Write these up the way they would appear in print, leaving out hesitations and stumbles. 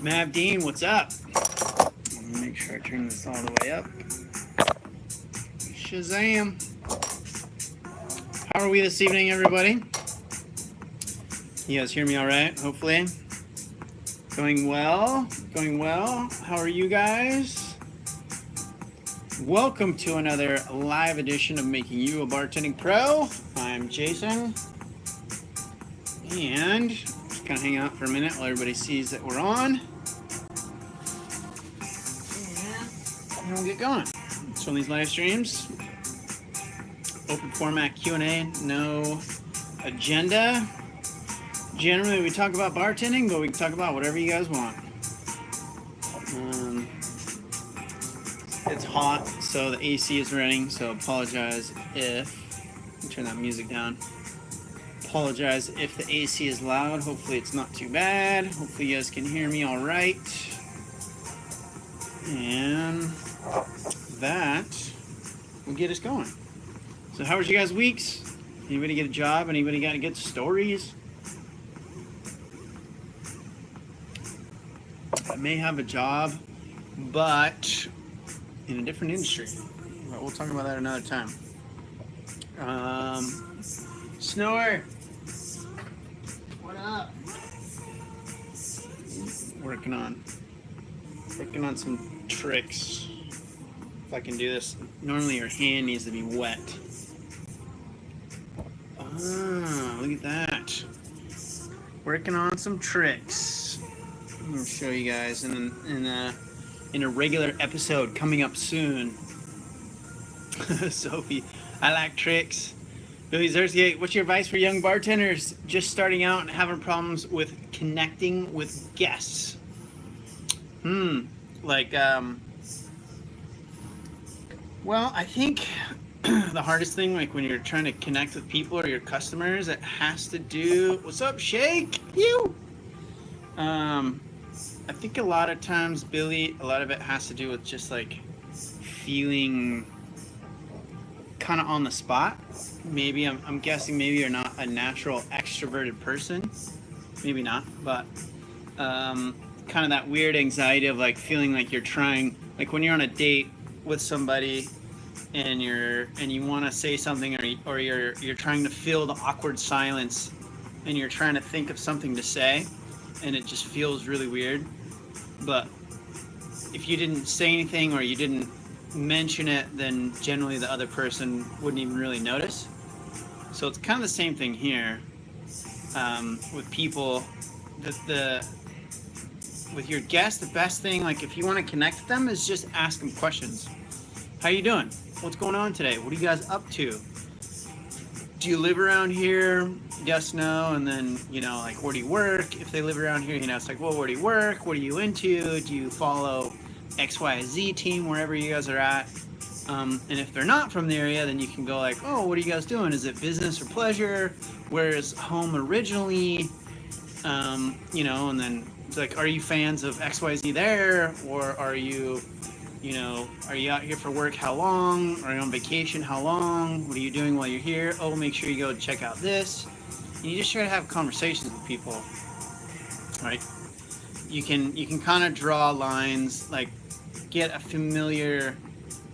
Mav Dean, what's up? Let me make sure I turn this all the way up. Shazam. How are we this evening, everybody? You guys hear me all right, hopefully? Going well, going well. How are you guys? Welcome to another live edition of Making You a Bartending Pro. I'm Jason. And just kind of hang out for a minute while everybody sees that we're on. And we'll get going. So on these live streams, open format Q&A, no agenda. Generally, we talk about bartending, but we can talk about whatever you guys want. It's hot, so the AC is running, so apologize if... Let me turn that music down. Apologize if the AC is loud. Hopefully it's not too bad. Hopefully you guys can hear me all right. And that will get us going. So how was you guys' weeks? Anybody get a job? Anybody got good stories? I may have a job, but in a different industry. But we'll talk about that another time. Snore, what up? Working on some tricks. If I can do this, normally your hand needs to be wet. Ah, look at that. Working on some tricks. I'm gonna show you guys in a regular episode coming up soon. Sophie, I like tricks. Billy Zersky, what's your advice for young bartenders just starting out and having problems with connecting with guests? Well, I think the hardest thing, like when you're trying to connect with people or your customers, it has to do, what's up, Shake? You. I think a lot of times, Billy, a lot of it has to do with just like feeling kind of on the spot. Maybe I'm guessing maybe you're not a natural extroverted person. Maybe not, but kind of that weird anxiety of like feeling like you're trying, like when you're on a date with somebody and you want to say something or you're trying to fill the awkward silence and you're trying to think of something to say and it just feels really weird. But if you didn't say anything or you didn't mention it, then generally the other person wouldn't even really notice. So it's kind of the same thing here with people. With your guests, the best thing, like if you want to connect with them, is just ask them questions. How you doing? What's going on today? What are you guys up to? Do you live around here? Yes, no, and then, you know, like, where do you work? If they live around here, you know, it's like, well, where do you work? What are you into? Do you follow XYZ team, wherever you guys are at? And if they're not from the area, then you can go like, oh, what are you guys doing? Is it business or pleasure? Where is home originally? You know, and then it's like, are you fans of XYZ there? Or are you, you know, are you out here for work? How long? Are you on vacation? How long? What are you doing while you're here? Oh, make sure you go check out this. And you just try to have conversations with people, right? You can kind of draw lines, like get a familiar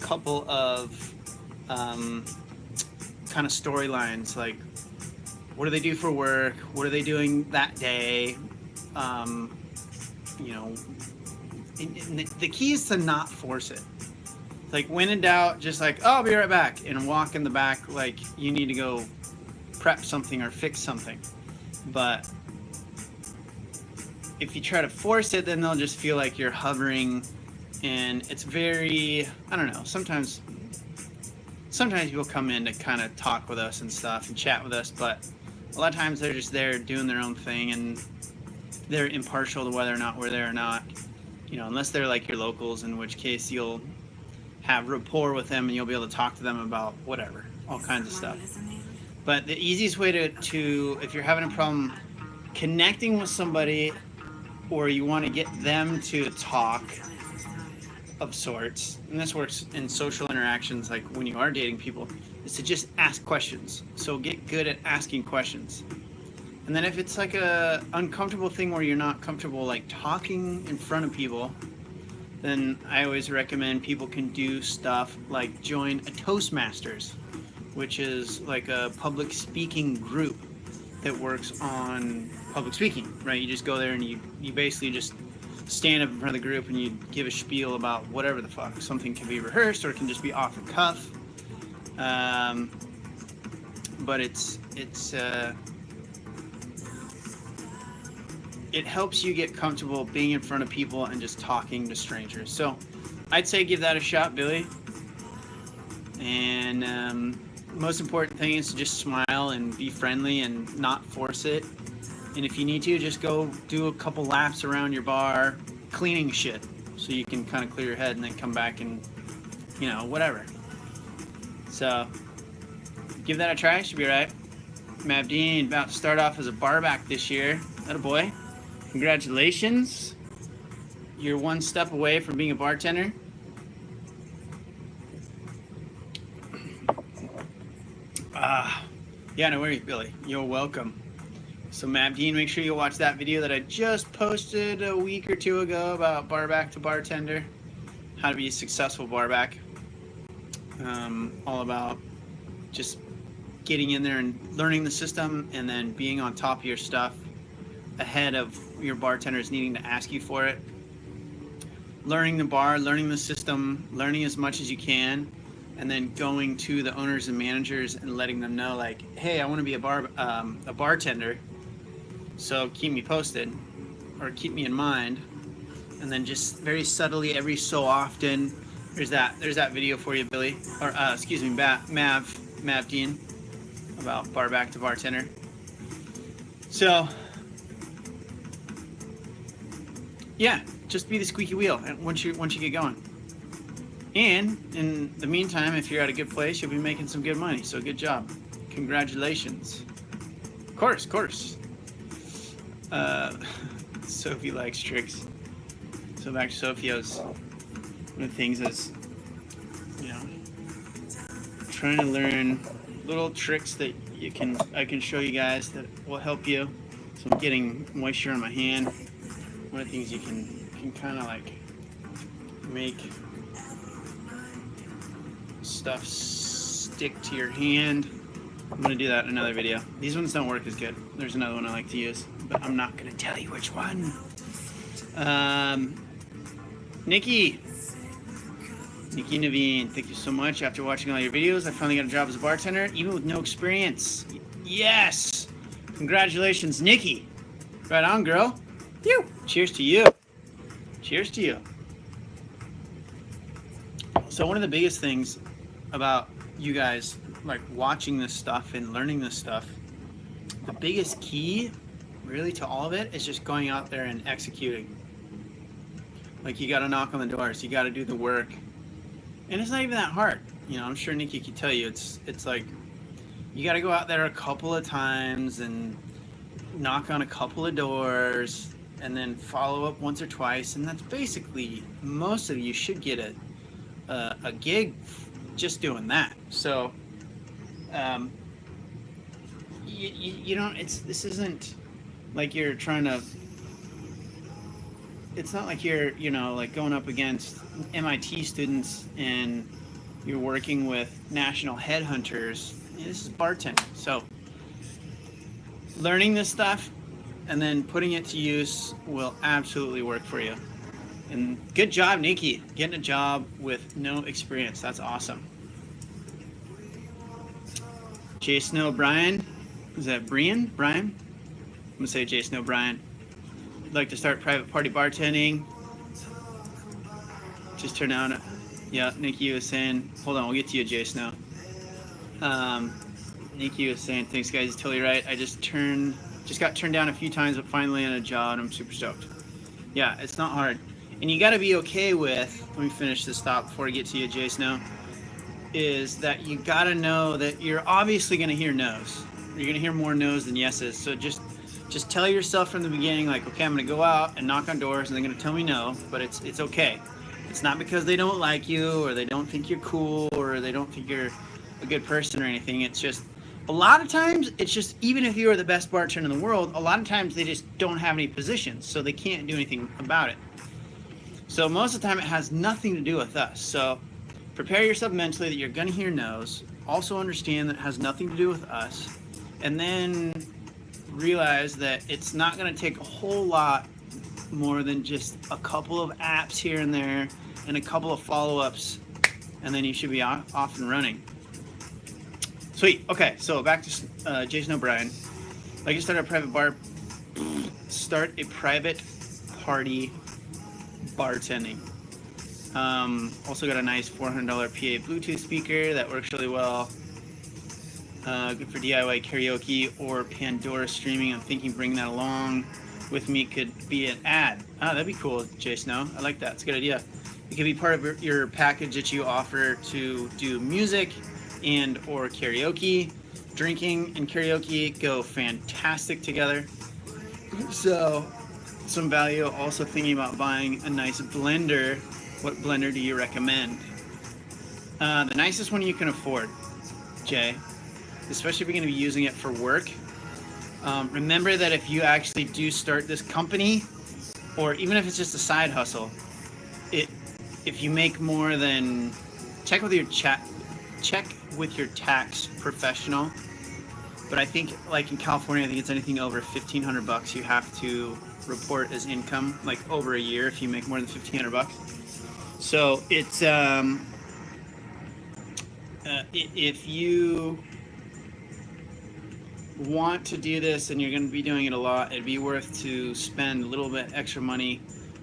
couple of kind of storylines, like what do they do for work? What are they doing that day? You know, the key is to not force it. Like when in doubt, just like, oh, I'll be right back, and walk in the back like you need to go prep something or fix something. But if you try to force it, then they'll just feel like you're hovering, and it's very, I don't know, sometimes people come in to kind of talk with us and stuff and chat with us, but a lot of times they're just there doing their own thing, and they're impartial to whether or not we're there or not, you know, unless they're like your locals, in which case you'll have rapport with them and you'll be able to talk to them about whatever, all kinds of stuff. But the easiest way to if you're having a problem connecting with somebody, or you want to get them to talk of sorts, and this works in social interactions, like when you are dating people, is to just ask questions. So get good at asking questions. And then if it's like a uncomfortable thing where you're not comfortable like talking in front of people, then I always recommend people can do stuff like join a Toastmasters, which is like a public speaking group that works on public speaking, right? You just go there and you basically just stand up in front of the group and you give a spiel about whatever the fuck. Something can be rehearsed or it can just be off the cuff. But it helps you get comfortable being in front of people and just talking to strangers. So I'd say give that a shot, Billy. And most important thing is to just smile and be friendly and not force it. And if you need to, just go do a couple laps around your bar cleaning shit so you can kind of clear your head and then come back and, you know, whatever. So give that a try. Should be all right. Mabdeen about to start off as a barback this year. Atta boy. Congratulations. You're one step away from being a bartender. Yeah, no worries, Billy. You're welcome. So Mabdeen, make sure you watch that video that I just posted a week or two ago about barback to bartender. How to be a successful barback. All about just getting in there and learning the system and then being on top of your stuff ahead of your bartenders needing to ask you for it. Learning the bar, learning the system, learning as much as you can, and then going to the owners and managers and letting them know, like, hey, I want to be a bartender, so keep me posted or keep me in mind. And then just very subtly every so often, there's that video for you, Billy, or excuse me, Mabdeen, about barback to bartender. So yeah, just be the squeaky wheel once you get going. And in the meantime, if you're at a good place, you'll be making some good money. So good job. Congratulations. Of course. Sophie likes tricks. So back to Sophie's. One of the things is, you know, trying to learn little tricks that I can show you guys that will help you. So I'm getting moisture on my hand. One of the things you can kind of like make stuff stick to your hand. I'm gonna do that in another video. These ones don't work as good. There's another one I like to use, but I'm not gonna tell you which one. Nikki Naveen, thank you so much. After watching all your videos, I finally got a job as a bartender, even with no experience. Yes! Congratulations, Nikki. Right on, girl. Phew. Cheers to you. Cheers to you. So one of the biggest things about you guys like watching this stuff and learning this stuff, the biggest key really to all of it is just going out there and executing. Like, you got to knock on the doors, you got to do the work, and it's not even that hard. You know, I'm sure Nikki could tell you it's like you got to go out there a couple of times and knock on a couple of doors and then follow up once or twice, and that's basically, most of you should get a gig just doing that. So you don't, this isn't like you're trying to, it's not like you're, you know, like going up against MIT students and you're working with national headhunters. This is bartending. So learning this stuff and then putting it to use will absolutely work for you. And good job, Nikki, getting a job with no experience. That's awesome. Jason O'Brien, is that Brian? I'm gonna say Jason O'Brien. I'd like to start private party bartending. Just turn on, yeah, Nikki was saying, hold on, we'll get to you, Jason, now. Nikki was saying, thanks guys, totally right. I just got turned down a few times, but finally on a job, and I'm super stoked. Yeah, it's not hard. And you gotta be okay with, let me finish this thought before I get to you, Jason, now, is that you gotta know that you're obviously gonna hear no's. You're gonna hear more no's than yeses. So just tell yourself from the beginning, like, okay, I'm gonna go out and knock on doors and they're gonna tell me no, but it's okay. It's not because they don't like you or they don't think you're cool or they don't think you're a good person or anything. It's just A lot of times, it's just, even if you are the best bartender in the world, a lot of times they just don't have any positions, so they can't do anything about it. So most of the time, it has nothing to do with us. So prepare yourself mentally that you're going to hear no's. Also understand that it has nothing to do with us. And then realize that it's not going to take a whole lot more than just a couple of apps here and there and a couple of follow-ups, and then you should be off and running. Sweet. Okay, so back to Jason O'Brien. Like you start a private bar, start a private party bartending. Also got a nice $400 PA Bluetooth speaker that works really well. Good for DIY karaoke or Pandora streaming. I'm thinking bringing that along with me could be an ad. Oh, that'd be cool, Jason. I like that. It's a good idea. It could be part of your package that you offer to do music and or karaoke. Drinking and karaoke go fantastic together. So some value. Also thinking about buying a nice blender. What blender do you recommend? The nicest one you can afford, Jay, especially if you're going to be using it for work. Remember that if you actually do start this company, or even if it's just a side hustle, if you make more than, check with your tax professional. But I think, like in California, I think it's anything over $1,500 you have to report as income, like over a year if you make more than $1,500. So it's if you want to do this and you're going to be doing it a lot, it'd be worth to spend a little bit extra money.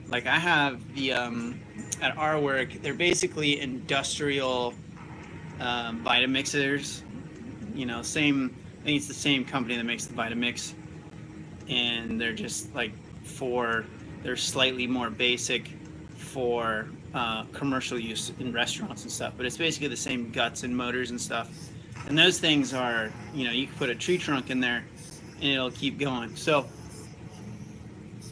Like I have the at our work, they're basically industrial Vitamixers. You know, same. I think it's the same company that makes the Vitamix, and they're just like they're slightly more basic for commercial use in restaurants and stuff. But it's basically the same guts and motors and stuff. And those things are, you know, you can put a tree trunk in there and it'll keep going. So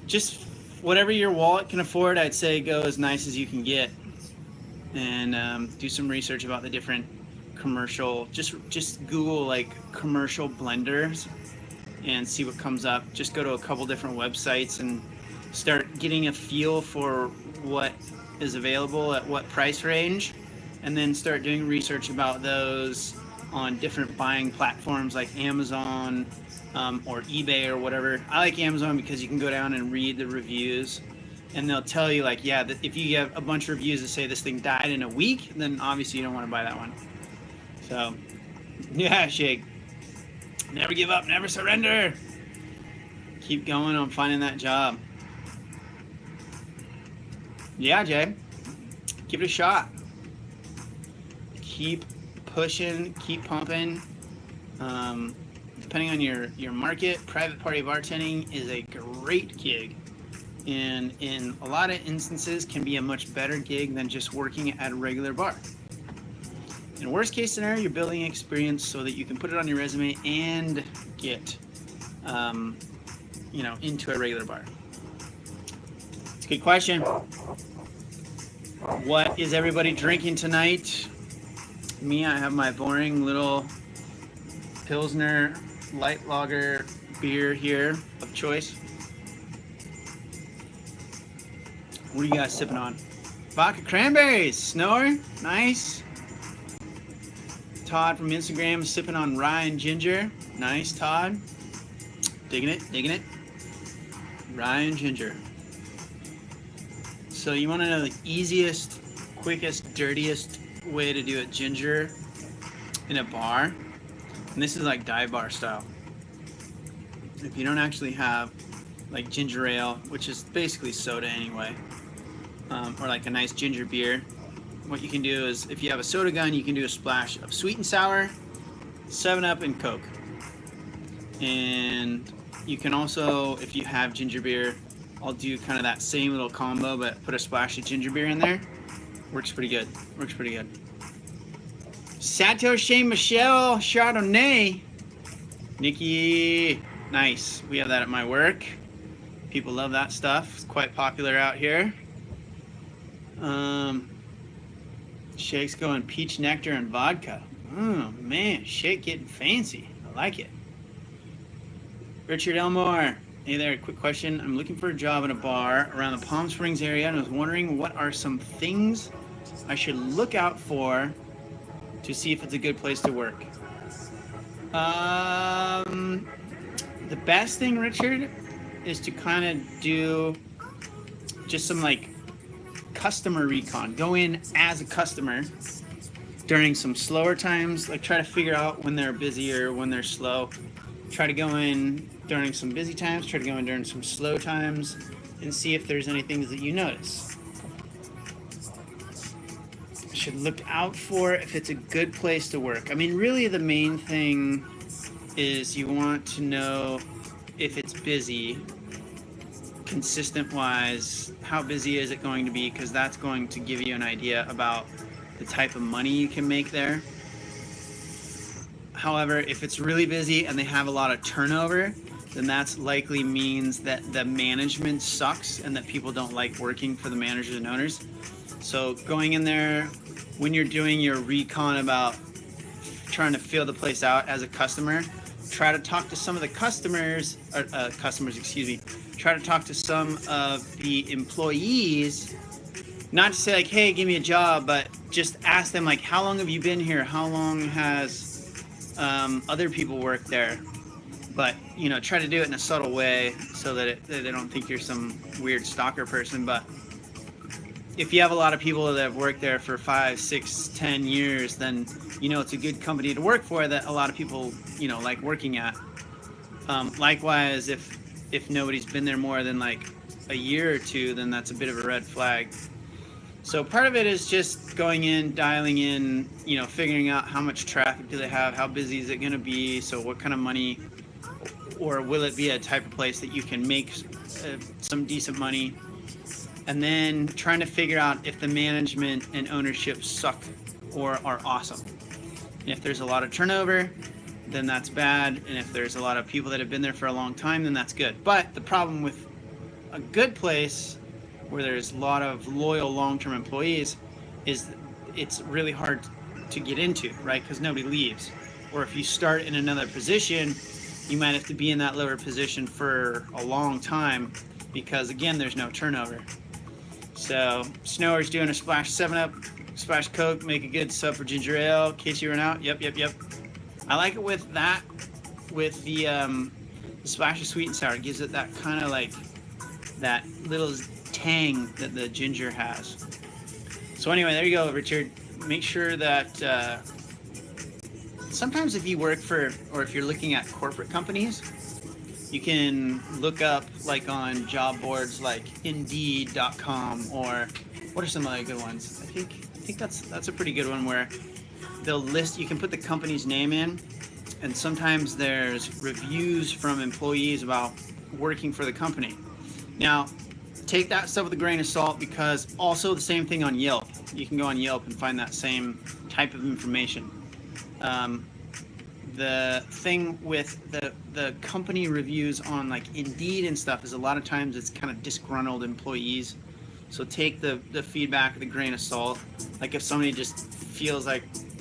just whatever your wallet can afford, I'd say go as nice as you can get, and do some research about the different commercial, just Google like commercial blenders and see what comes up. Just go to a couple different websites and start getting a feel for what is available at what price range, and then start doing research about those on different buying platforms like Amazon or eBay or whatever. I like Amazon because you can go down and read the reviews, and they'll tell you like, yeah, that if you have a bunch of reviews that say this thing died in a week, then obviously you don't want to buy that one. So yeah, Shake, never give up, never surrender. Keep going on finding that job. Yeah, Jay, give it a shot. Keep pushing, keep pumping. Depending on your market, private party bartending is a great gig, and in a lot of instances can be a much better gig than just working at a regular bar. In worst case scenario, you're building experience so that you can put it on your resume and get into a regular bar. It's a good question. What is everybody drinking tonight? Me, I have my boring little Pilsner light lager beer here of choice. What are you guys sipping on? Vodka cranberries. Snower. Nice. Todd from Instagram is sipping on rye and ginger. Nice, Todd. Digging it, digging it. Rye and ginger. So you want to know the easiest, quickest, dirtiest way to do a ginger in a bar? And this is like DIVEBAR style. If you don't actually have like ginger ale, which is basically soda anyway, or like a nice ginger beer, what you can do is, if you have a soda gun, you can do a splash of sweet and sour, 7-Up, and Coke. And you can also, if you have ginger beer, I'll do kind of that same little combo, but put a splash of ginger beer in there. Works pretty good. Works pretty good. Satoshi Michelle Chardonnay. Nikki, nice. We have that at my work. People love that stuff. It's quite popular out here. Shake's going peach nectar and vodka. Oh man, Shake getting fancy. I like it. Richard Elmore. Hey there, quick question. I'm looking for a job in a bar around the Palm Springs area, and I was wondering what are some things I should look out for to see if it's a good place to work. The best thing, Richard, is to kind of do just some like customer recon. Go in as a customer during some slower times, like try to figure out when they're busy or when they're slow. Try to go in during some busy times, try to go in during some slow times, and see if there's any things that you notice. Should look out for if it's a good place to work. I mean, really the main thing is you want to know if it's busy, consistent wise, how busy is it going to be, because that's going to give you an idea about the type of money you can make there. However, if it's really busy and they have a lot of turnover, then that's likely means that the management sucks and that people don't like working for the managers and owners. So going in there when you're doing your recon about trying to fill the place out as a customer, try to talk to some of the customers, try to talk to some of the employees, not to say like, hey, give me a job, but just ask them like, how long have you been here? How long has other people worked there? But, you know, try to do it in a subtle way so that they don't think you're some weird stalker person. But if you have a lot of people that have worked there for 5, 6, 10 years, then, you know, it's a good company to work for that a lot of people, you know, like working at. Likewise, if nobody's been there more than like a year or two, then that's a bit of a red flag. So part of it is just going in, dialing in, you know, figuring out how much traffic do they have, how busy is it going to be, so what kind of money, or will it be a type of place that you can make some decent money, and then trying to figure out if the management and ownership suck or are awesome. And if there's a lot of turnover, then that's bad, and if there's a lot of people that have been there for a long time, then that's good. But the problem with a good place where there's a lot of loyal long-term employees is it's really hard to get into, right? Because nobody leaves. Or if you start in another position, you might have to be in that lower position for a long time because, again, there's no turnover. So Snower's doing a splash 7-Up, splash Coke, make a good sub for ginger ale. Casey run out. Yep. I like it with that, with the splash of sweet and sour. It gives it that kind of like that little tang that the ginger has. So anyway, there you go, Richard. Make sure that sometimes if you work for, or if you're looking at corporate companies, you can look up like on job boards like Indeed.com, or what are some other good ones? I think that's a pretty good one where they'll list, you can put the company's name in, and sometimes there's reviews from employees about working for the company. Now, take that stuff with a grain of salt, because also the same thing on Yelp. You can go on Yelp and find that same type of information. The thing with the company reviews on like Indeed and stuff is a lot of times it's kind of disgruntled employees. So take the feedback with a grain of salt. Like if somebody just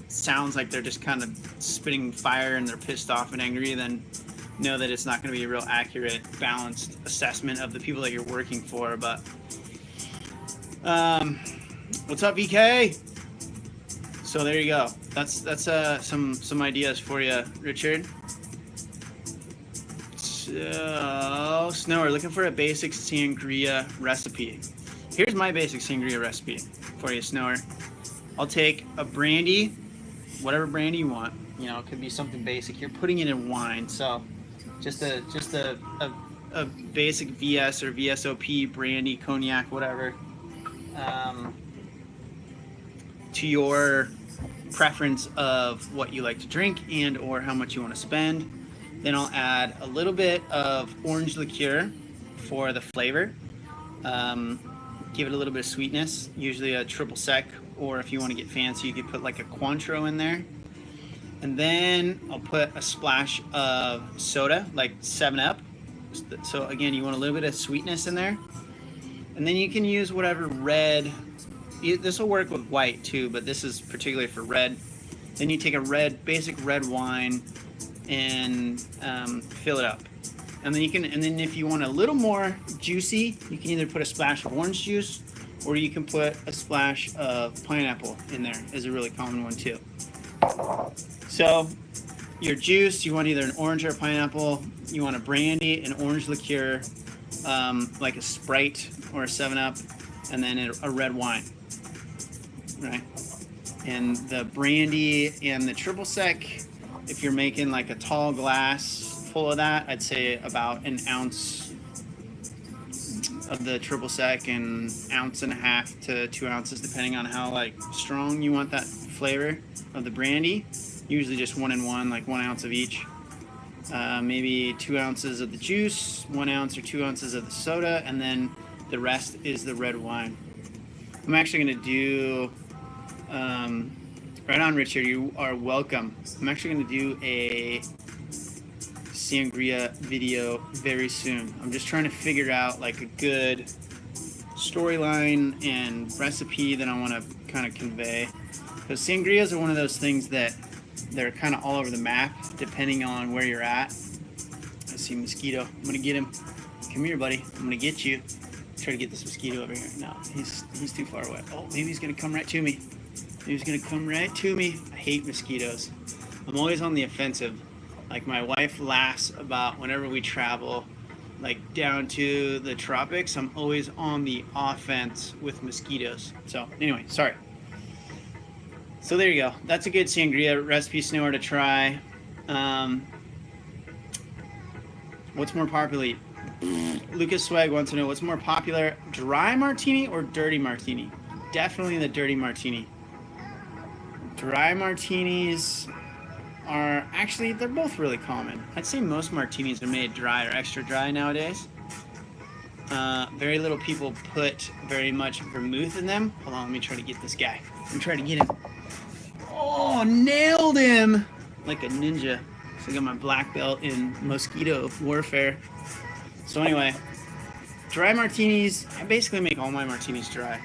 sounds like they're just kind of spitting fire and they're pissed off and angry, then know that it's not going to be a real accurate, balanced assessment of the people that you're working for. But what's up, VK? So there you go. That's some ideas for you, Richard. So Snower, looking for a basic sangria recipe. Here's my basic sangria recipe for you, Snower. I'll take a brandy, whatever brandy you want. You know, it could be something basic. You're putting it in wine, so just a basic VS or VSOP brandy, cognac, whatever, to your preference of what you like to drink and or how much you want to spend. Then I'll add a little bit of orange liqueur for the flavor. Give it a little bit of sweetness, usually a triple sec, or if you want to get fancy, you could put like a Cointreau in there. And then I'll put a splash of soda, like 7-Up. So again, you want a little bit of sweetness in there. And then you can use whatever red, this will work with white too, but this is particularly for red. Then you take a basic red wine, and fill it up. And then you can, and then if you want a little more juicy, you can either put a splash of orange juice, or you can put a splash of pineapple in there, is a really common one too. So your juice, you want either an orange or a pineapple. You want a brandy, an orange liqueur, like a Sprite or a 7-Up, and then a red wine, right? And the brandy and the triple sec, if you're making like a tall glass full of that, I'd say about an ounce of the triple sec and 1.5 ounces to 2 ounces, depending on how like strong you want that flavor of the brandy. Usually just 1 and 1, like 1 ounce of each. Maybe 2 ounces of the juice, 1 ounce or 2 ounces of the soda, and then the rest is the red wine. I'm actually going to do, right on, Richard, you are welcome. I'm actually going to do a sangria video very soon. I'm just trying to figure out like a good storyline and recipe that I want to kind of convey. Because sangrias are one of those things that they're kind of all over the map depending on where you're at. I see a mosquito. I'm gonna get him. Come here, buddy. I'm gonna get you. Try to get this mosquito over here. No, he's too far away. Oh, maybe he's gonna come right to me. Maybe he's gonna come right to me. I hate mosquitoes. I'm always on the offensive. Like my wife laughs about whenever we travel, like down to the tropics, I'm always on the offense with mosquitoes. So anyway, sorry. So there you go. That's a good sangria recipe, Snower, to try. What's more popular? Lucas Swag wants to know what's more popular, dry martini or dirty martini? Definitely the dirty martini. Dry martinis are actually, they're both really common. I'd say most martinis are made dry or extra dry nowadays. Very little people put very much vermouth in them. Hold on, let me try to get this guy. I'm trying to get him. Oh, nailed him! Like a ninja. So I got my black belt in mosquito warfare. So anyway, dry martinis, I basically make all my martinis dry.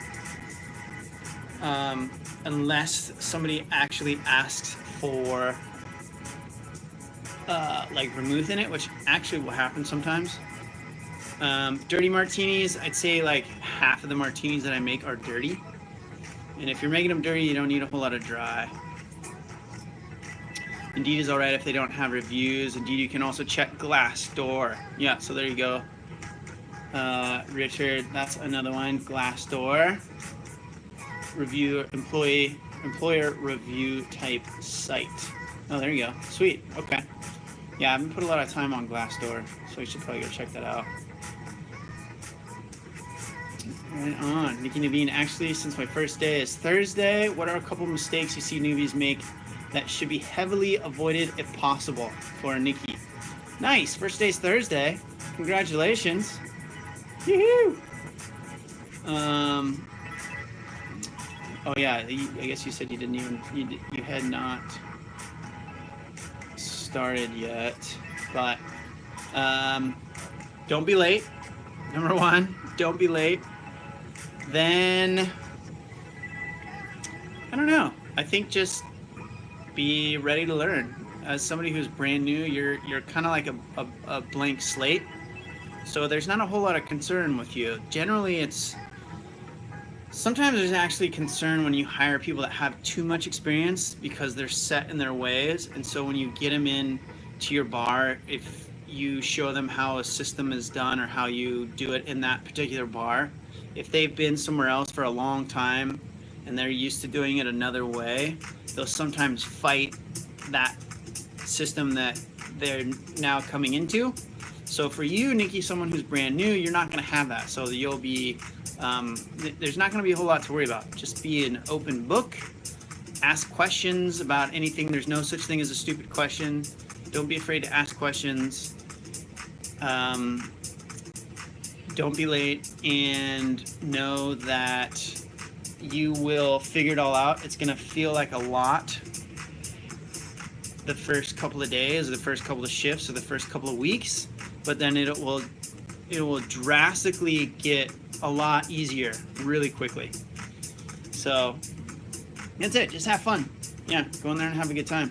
Unless somebody actually asks for like vermouth in it, which actually will happen sometimes. Dirty martinis, I'd say like half of the martinis that I make are dirty. And if you're making them dirty, you don't need a whole lot of dry. Indeed is alright if they don't have reviews. Indeed, you can also check Glassdoor. Yeah, so there you go. Richard, that's another one. Glassdoor. Review, employer review type site. Oh, there you go. Sweet. Okay. Yeah, I haven't put a lot of time on Glassdoor, so you should probably go check that out. Right on. Nikki Naveen, actually, since my first day is Thursday, what are a couple mistakes you see newbies make that should be heavily avoided if possible for Nikki? Nice. First day's Thursday. Congratulations. Yoo-hoo. Oh yeah, I guess you said you didn't even, you had not started yet, but don't be late. Number one, don't be late. Then, I don't know. I think just be ready to learn. As somebody who's brand new, you're kind of like a blank slate. So there's not a whole lot of concern with you. Generally, sometimes there's actually concern when you hire people that have too much experience because they're set in their ways. And so when you get them in to your bar, if you show them how a system is done or how you do it in that particular bar, if they've been somewhere else for a long time and they're used to doing it another way, they'll sometimes fight that system that they're now coming into. So for you, Nikki, someone who's brand new, you're not going to have that. So you'll be, there's not going to be a whole lot to worry about. Just be an open book, ask questions about anything. There's no such thing as a stupid question. Don't be afraid to ask questions. Don't be late, and know that you will figure it all out. It's going to feel like a lot the first couple of days, or the first couple of shifts, or the first couple of weeks, but then it will drastically get a lot easier really quickly. So that's it. Just have fun. Yeah, go in there and have a good time.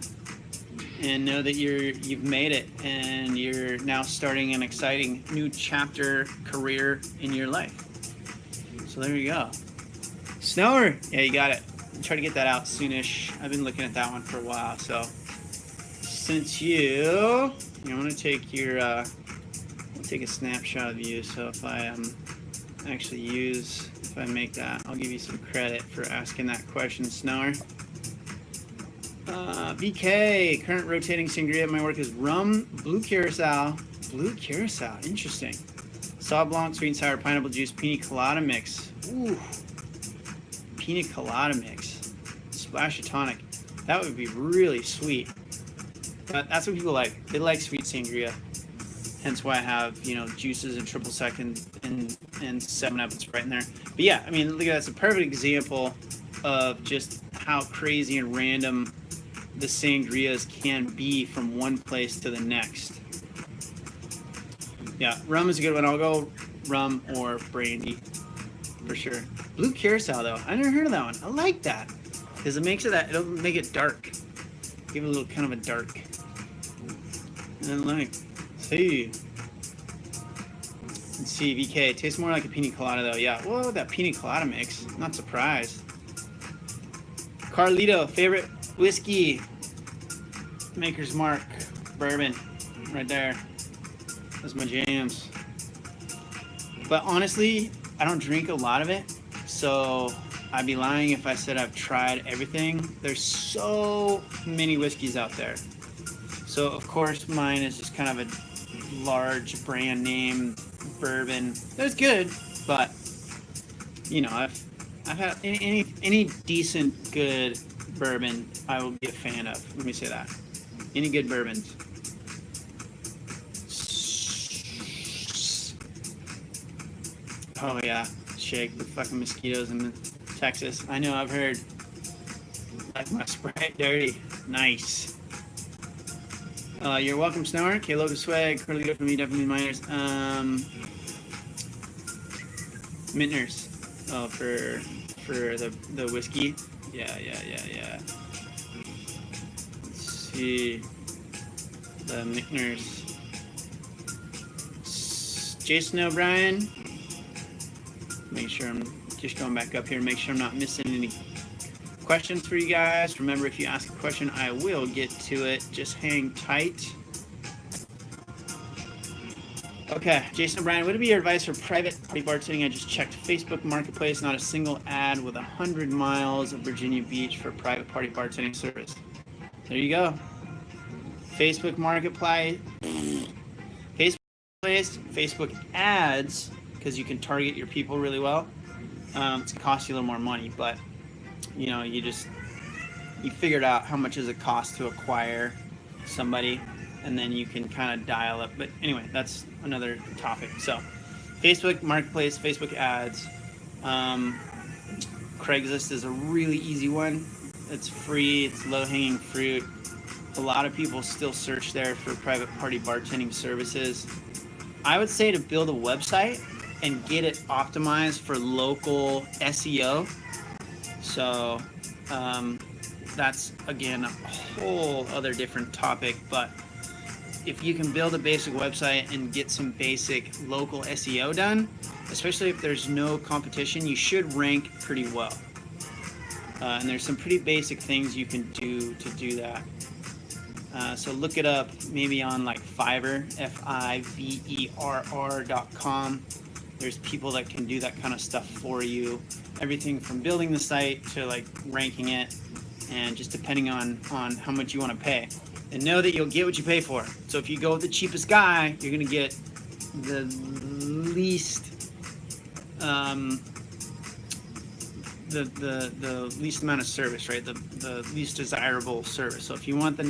and know that you've made it, and you're now starting an exciting new chapter career in your life. So there you go. Snower, yeah, you got it. Try to get that out soonish. I've been looking at that one for a while. So since I'm gonna take your I'll take a snapshot of you. So if I if I make that, I'll give you some credit for asking that question, Snower. BK, current rotating sangria at my work is rum, blue curacao, interesting. Sauv Blanc, sweet and sour pineapple juice, pina colada mix. Ooh, pina colada mix. Splash of tonic. That would be really sweet. But that's what people like. They like sweet sangria. Hence why I have, juices and triple sec and 7-Up. It's right in there. But yeah, I mean, look at that. It's a perfect example of just how crazy and random the sangrias can be from one place to the next. Yeah, rum is a good one. I'll go rum or brandy for sure. Blue curacao though, I never heard of that one. I like that because it makes it'll make it dark. Give it a little kind of a dark. And then let's see, VK. It tastes more like a pina colada though. Yeah, whoa, that pina colada mix. Not surprised. Carlito, favorite whiskey. Maker's Mark, bourbon, right there. That's my jams. But honestly, I don't drink a lot of it, so I'd be lying if I said I've tried everything. There's so many whiskeys out there. So of course mine is just kind of a large brand name bourbon. That's good, but I've had any decent good bourbon I will be a fan of. Let me say that. Any good bourbons. Oh yeah, shake the fucking mosquitoes in Texas. I know, I've heard. Like my Sprite dirty. Nice. You're welcome, Snower. Okay, Logan Swag, Carlito from me, definitely miners. Mintners. Oh, for the whiskey. Yeah. Let's see. The Mintners. Jason O'Brien. Make sure I'm just going back up here. Make sure I'm not missing any questions for you guys. Remember, if you ask a question, I will get to it. Just hang tight. Okay, Jason O'Brien, what would be your advice for private party bartending? I just checked Facebook Marketplace, not a single ad with 100 miles of Virginia Beach for private party bartending service. There you go. Facebook Marketplace, Facebook ads, because you can target your people really well. It's going to cost you a little more money, but you figured out how much does it cost to acquire somebody, and then you can kind of dial up. But anyway, that's another topic. So Facebook Marketplace, Facebook ads. Craigslist is a really easy one. It's free. It's low-hanging fruit. A lot of people still search there for private party bartending services. I would say to build a website and get it optimized for local SEO. So that's, again, a whole other different topic. But if you can build a basic website and get some basic local SEO done, especially if there's no competition, you should rank pretty well. And there's some pretty basic things you can do to do that. So look it up maybe on like Fiverr, Fiverr.com. There's people that can do that kind of stuff for you. Everything from building the site to like ranking it, and just depending on how much you want to pay. And know that you'll get what you pay for. So if you go with the cheapest guy, you're gonna get the least the least amount of service, right? The least desirable service. So if you want the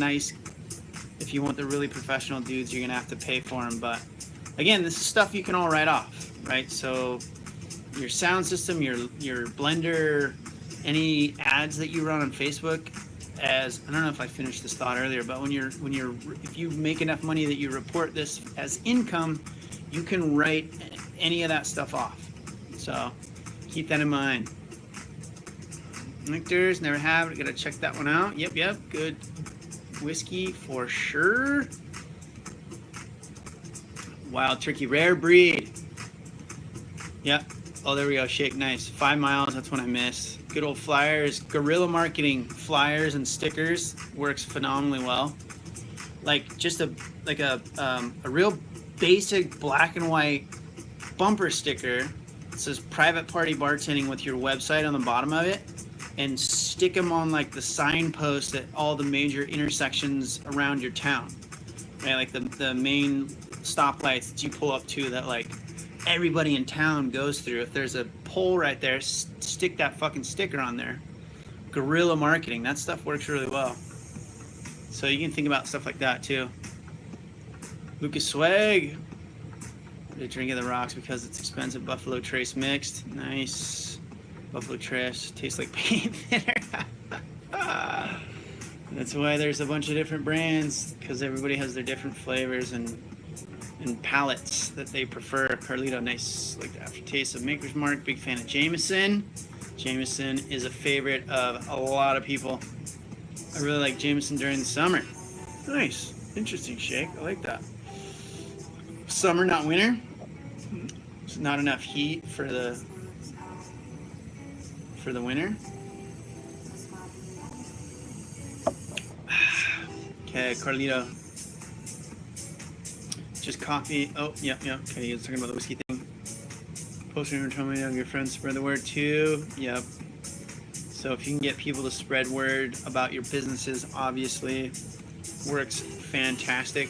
really professional dudes, you're gonna have to pay for them. But again, this is stuff you can all write off, right? So your sound system, your blender, any ads that you run on Facebook, as I don't know if I finished this thought earlier, but if you make enough money that you report this as income, you can write any of that stuff off. So keep that in mind. Nectars, never have it. Gotta check that one out. Yep, good. whiskey for sure. Wild turkey, rare breed. Yep. Oh, there we go. Shake, nice. 5 miles. That's what I missed. Good old flyers. Guerrilla marketing flyers and stickers works phenomenally well. Like just a real basic black and white bumper sticker. It says private party bartending with your website on the bottom of it, and stick them on like the signposts at all the major intersections around your town. Right, like the main stoplights that you pull up to that like everybody in town goes through. If there's a pole right there, stick that fucking sticker on there. Guerrilla marketing, that stuff works really well. So you can think about stuff like that too. Lucas Swag. The drink of the rocks because it's expensive. Buffalo Trace mixed. Nice. Buffalo Trace tastes like paint thinner. That's why there's a bunch of different brands, because everybody has their different flavors and palettes that they prefer. Carlito, nice. Like the aftertaste of Maker's Mark. Big fan of Jameson. Jameson is a favorite of a lot of people. I really like Jameson during the summer. Nice. Interesting shake. I like that. Summer, not winter. There's not enough heat for the winter. Okay, Carlito. Just coffee. Oh, yep. Okay, he was talking about the whiskey thing. Posting and telling me your friends spread the word too. Yep. So if you can get people to spread word about your businesses, obviously works fantastic.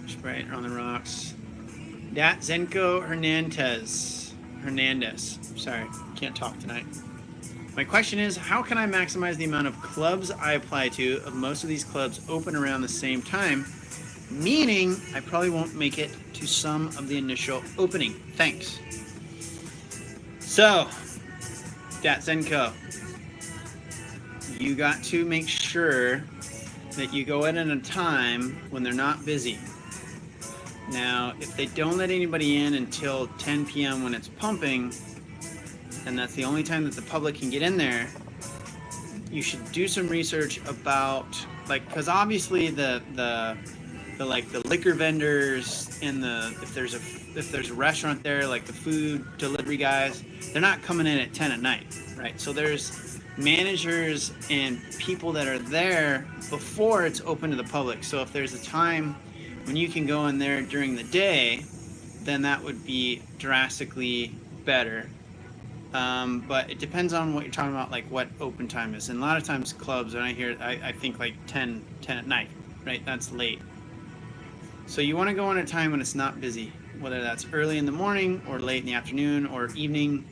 Sprite on the rocks. Dat Zenko Hernandez. Sorry, can't talk tonight. My question is, how can I maximize the amount of clubs I apply to? Of most of these clubs open around the same time, meaning I probably won't make it to some of the initial opening. Thanks. So, Dat Zenko, you got to make sure that you go in at a time when they're not busy. Now, if they don't let anybody in until 10 p.m. when it's pumping, and that's the only time that the public can get in there, you should do some research about, like, because obviously the liquor vendors and if there's a restaurant there, like the food delivery guys, they're not coming in at 10 at night, right? So there's managers and people that are there before it's open to the public. So if there's a time when you can go in there during the day, then that would be drastically better. But it depends on what you're talking about, like what open time is. And a lot of times clubs, when I think like 10 at night, right? That's late. So you want to go on a time when it's not busy, whether that's early in the morning or late in the afternoon or evening.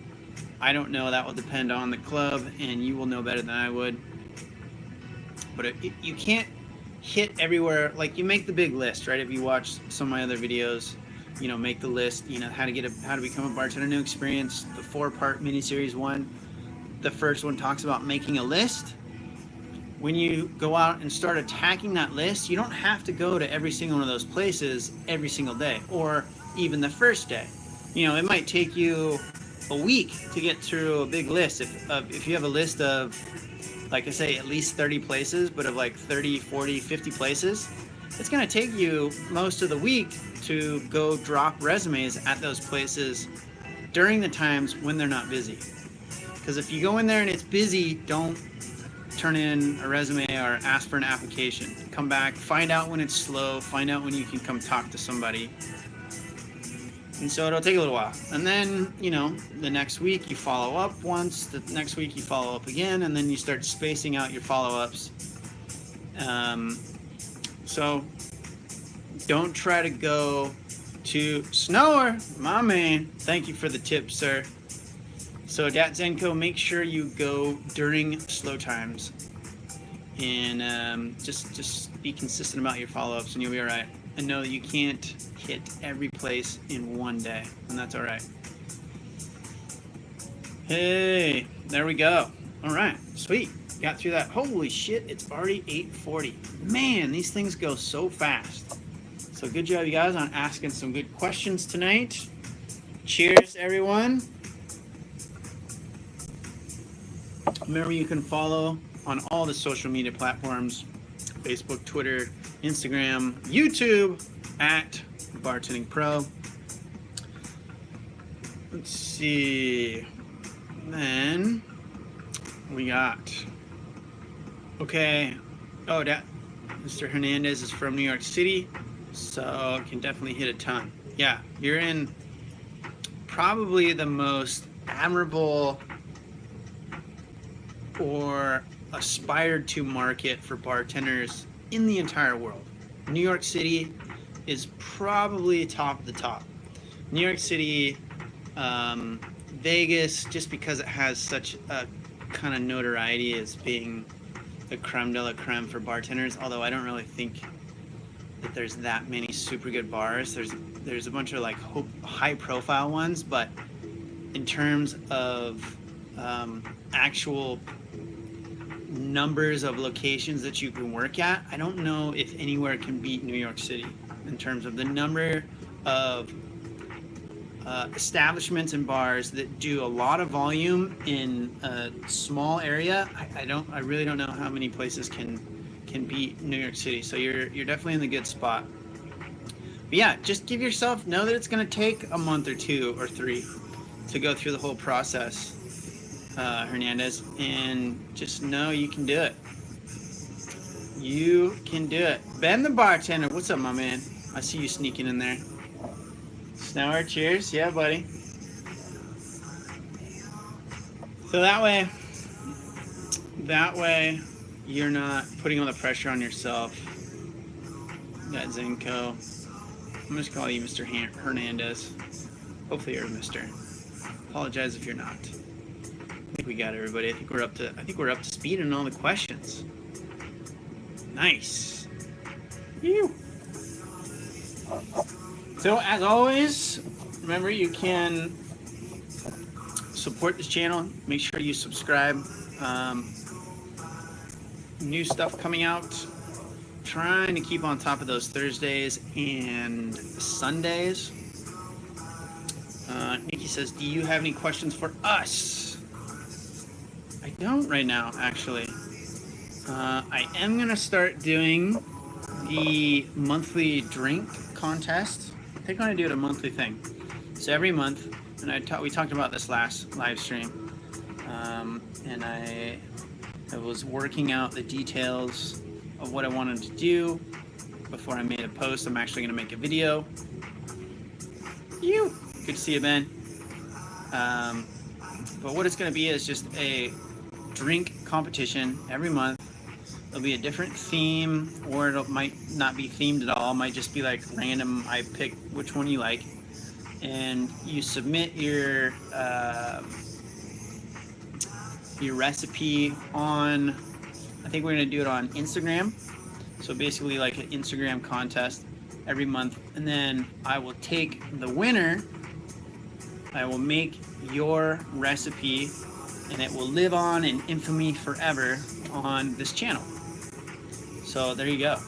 I don't know. That will depend on the club, and you will know better than I would. But you can't hit everywhere. Like, you make the big list, right? If you watch some of my other videos, you know, make the list, you know, how to become a bartender, new experience, the 4-part mini-series one. The first one talks about making a list. When you go out and start attacking that list, you don't have to go to every single one of those places every single day, or even the first day. You know, it might take you a week to get through a big list. If you have a list of, like I say, at least 30 places, but of like 30, 40, 50 places, it's going to take you most of the week to go drop resumes at those places during the times when they're not busy. Because if you go in there and it's busy, don't turn in a resume or ask for an application. Come back, find out when it's slow, find out when you can come talk to somebody. And so it'll take a little while. And then, you know, the next week you follow up once, the next week you follow up again, and then you start spacing out your follow-ups. So don't try to go to Snower, my man. Thank you for the tip, sir. So Dat Zenko, make sure you go during slow times, and just be consistent about your follow-ups, and you'll be all right. And know that you can't hit every place in one day, and that's all right. Hey, there we go. All right, sweet. Got through that. Holy shit, it's already 8:40. Man, these things go so fast. So good job, you guys, on asking some good questions tonight. Cheers, everyone. Remember, you can follow on all the social media platforms, Facebook, Twitter, Instagram, YouTube, at Bartending Pro. Let's see. Then we got, okay. Oh, that Mr. Hernandez is from New York City, so can definitely hit a ton. Yeah, you're in probably the most admirable or aspired to market for bartenders in the entire world. New York City is probably top of the top. New York City, Vegas, just because it has such a kind of notoriety as being the creme de la creme for bartenders, although I don't really think that there's that many super good bars. There's a bunch of like high profile ones, but in terms of actual numbers of locations that you can work at, I don't know if anywhere can beat New York City in terms of the number of establishments and bars that do a lot of volume in a small area. I really don't know how many places can beat New York City. So you're definitely in the good spot. But yeah, just give yourself, know that it's going to take a month or 2 or 3 to go through the whole process, Hernandez, and just know you can do it. You can do it. Ben the bartender, what's up, my man? I see you sneaking in there. Snower, cheers. Yeah, buddy. So that way you're not putting all the pressure on yourself. That Zenko. I'm just calling you Mr. Hernandez. Hopefully you're a Mr. Apologize if you're not. I think we got everybody. I think we're up to speed on all the questions. Nice. Phew. So as always, remember you can support this channel. Make sure you subscribe. New stuff coming out. Trying to keep on top of those Thursdays and Sundays. Nikki says, do you have any questions for us? I don't right now, actually. I am going to start doing the monthly drink contest. I think I'm going to do it a monthly thing. So every month, and we talked about this last live stream, and I was working out the details of what I wanted to do before I made a post. I'm actually going to make a video. Good to see you, Ben. But what it's going to be is just a drink competition every month. There'll be a different theme, or it might not be themed at all. It might just be like random. I pick which one you like, and you submit your recipe on, I think we're going to do it on Instagram. So basically like an Instagram contest every month. And then I will take the winner. I will make your recipe, and it will live on in infamy forever on this channel. So there you go.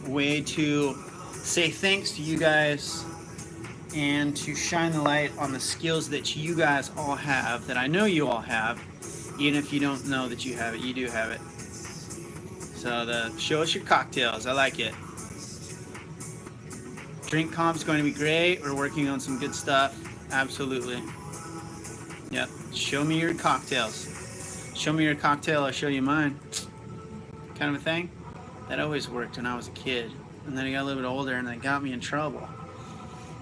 A way to say thanks to you guys and to shine the light on the skills that you guys all have, that I know you all have. Even if you don't know that you have it, you do have it. So show us your cocktails. I like it. Drink comp's going to be great. We're working on some good stuff. Absolutely. Yep. Show me your cocktails. Show me your cocktail, I'll show you mine. Kind of a thing. That always worked when I was a kid. And then I got a little bit older and that got me in trouble.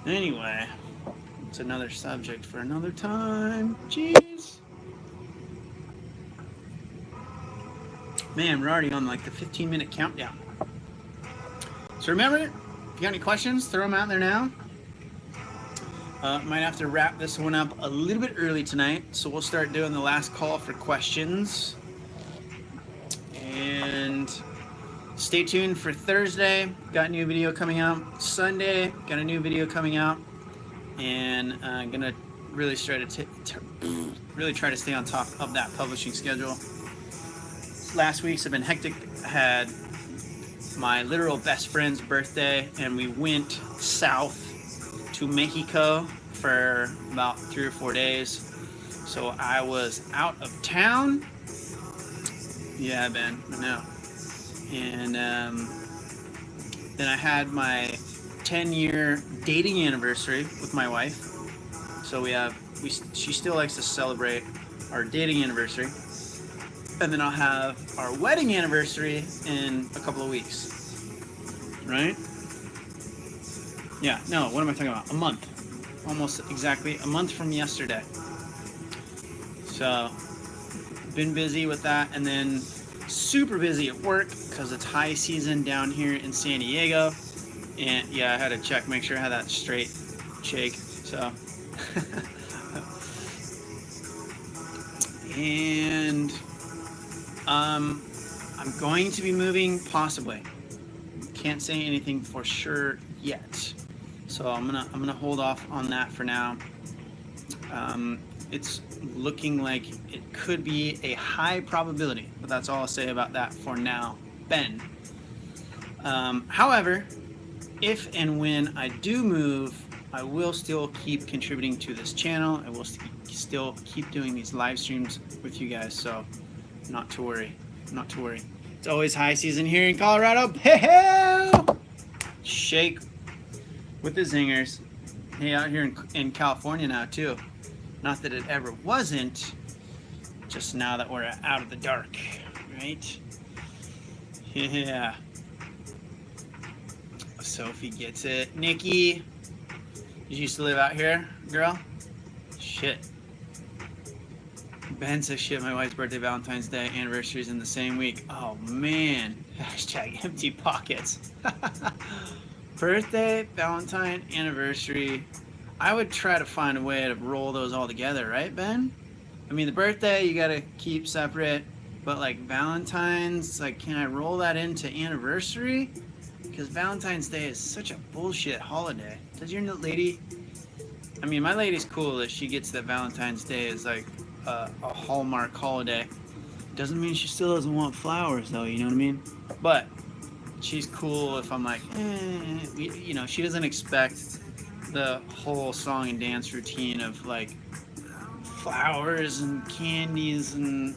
Anyway, it's another subject for another time. Jeez. Man, we're already on like the 15-minute countdown. So remember, if you got any questions, throw them out there now. Might have to wrap this one up a little bit early tonight, so we'll start doing the last call for questions. And stay tuned for Thursday. Got a new video coming out. Sunday, got a new video coming out. And I'm gonna really try to stay on top of that publishing schedule. Last week's have been hectic. I had my literal best friend's birthday, and we went south to Mexico for about 3 or 4 days. So I was out of town, Yeah, Ben, I know. And then I had my 10-year dating anniversary with my wife. So she still likes to celebrate our dating anniversary. And then I'll have our wedding anniversary in a couple of weeks. Right? Yeah, no, what am I talking about? A month. Almost exactly a month from yesterday. So, been busy with that, and then super busy at work because it's high season down here in San Diego. And yeah, I had to check, make sure I had that straight shake. So, and I'm going to be moving possibly. Can't say anything for sure yet. So I'm gonna hold off on that for now. It's looking like it could be a high probability, but that's all I'll say about that for now, Ben. However, if and when I do move, I will still keep contributing to this channel. I will still keep doing these live streams with you guys, so not to worry, not to worry. It's always high season here in Colorado. Hey-ho! Shake with the zingers. Hey, out here in California now too. Not that it ever wasn't, just now that we're out of the dark, right? Yeah. Sophie gets it. Nikki, you used to live out here, girl? Shit. Ben says shit, my wife's birthday, Valentine's Day, anniversary's in the same week. Oh man. Hashtag empty pockets. Birthday, Valentine, anniversary. I would try to find a way to roll those all together, right, Ben? I mean, the birthday you gotta keep separate, but like Valentine's, like, can I roll that into anniversary? Because Valentine's Day is such a bullshit holiday. Does your lady? I mean, my lady's cool that she gets that Valentine's Day is like a Hallmark holiday. Doesn't mean she still doesn't want flowers, though. You know what I mean? But she's cool if I'm like, you know, she doesn't expect the whole song and dance routine of like flowers and candies and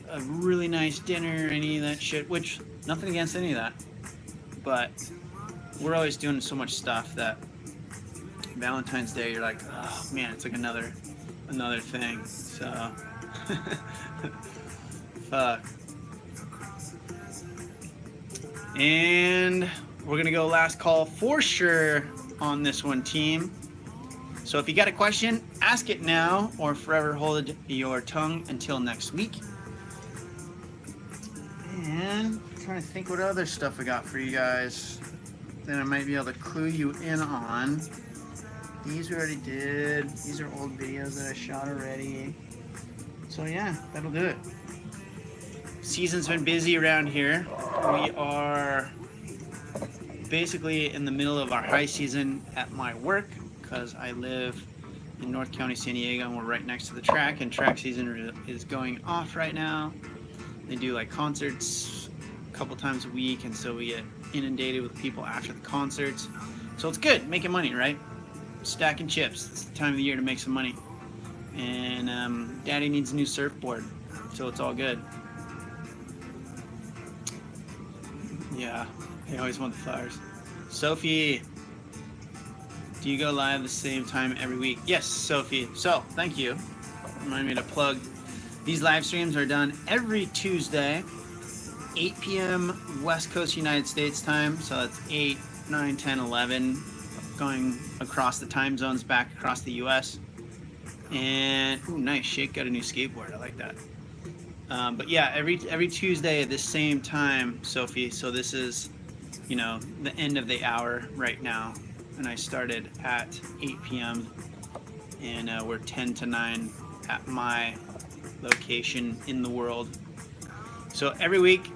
a really nice dinner, any of that shit, which nothing against any of that, but we're always doing so much stuff that Valentine's Day you're like, oh man, it's like another thing. So fuck. And we're gonna go last call for sure on this one, team. So if you got a question, ask it now or forever hold your tongue until next week. And I'm trying to think what other stuff I got for you guys that I might be able to clue you in on. These we already did. These are old videos that I shot already. So yeah, that'll do it. Season's been busy around here. We are basically in the middle of our high season at my work because I live in North County, San Diego, and we're right next to the track, and track season is going off right now. They do like concerts a couple times a week, and so we get inundated with people after the concerts. So it's good, making money, right? Stacking chips. It's the time of the year to make some money. And Daddy needs a new surfboard, so it's all good. Yeah, they always want the flowers. Sophie, do you go live the same time every week? Yes, Sophie. So, thank you. Remind me to plug. These live streams are done every Tuesday, 8 p.m. West Coast United States time. So that's 8, 9, 10, 11, going across the time zones back across the U.S. And, ooh, nice. Shake got a new skateboard. I like that. But yeah, every Tuesday at the same time, Sophie. So this is, you know, the end of the hour right now. And I started at 8 p.m. and we're 10 to 9 at my location in the world. So every week,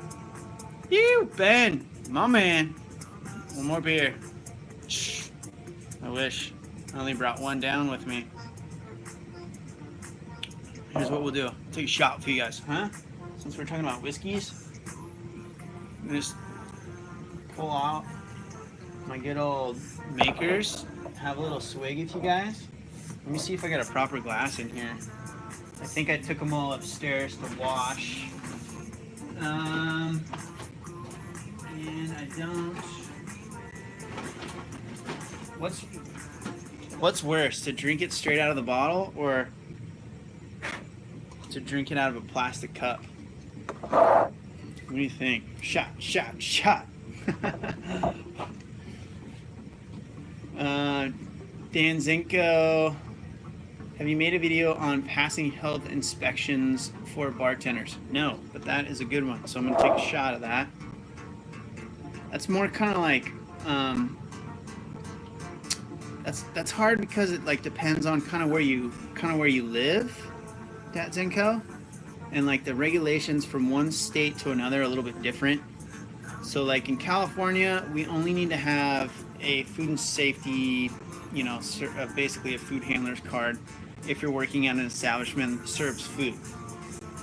you, Ben, my man, one more beer. Shh. I wish. I only brought one down with me. Here's what we'll do. I'll take a shot for you guys, huh? Since we're talking about whiskeys, I'm gonna just pull out my good old makers. Have a little swig with you guys. Let me see if I got a proper glass in here. I think I took them all upstairs to wash. And I don't. What's worse, to drink it straight out of the bottle or to drink it out of a plastic cup? What do you think? Shot, shot, shot. Dan Zinko, have you made a video on passing health inspections for bartenders? No, but that is a good one. So I'm gonna take a shot of that. That's more kind of like, that's hard because it like depends on kind of where you live, Dan Zinko, and like the regulations from one state to another are a little bit different. So like in California, we only need to have a food and safety, you know, basically a food handler's card if you're working at an establishment that serves food.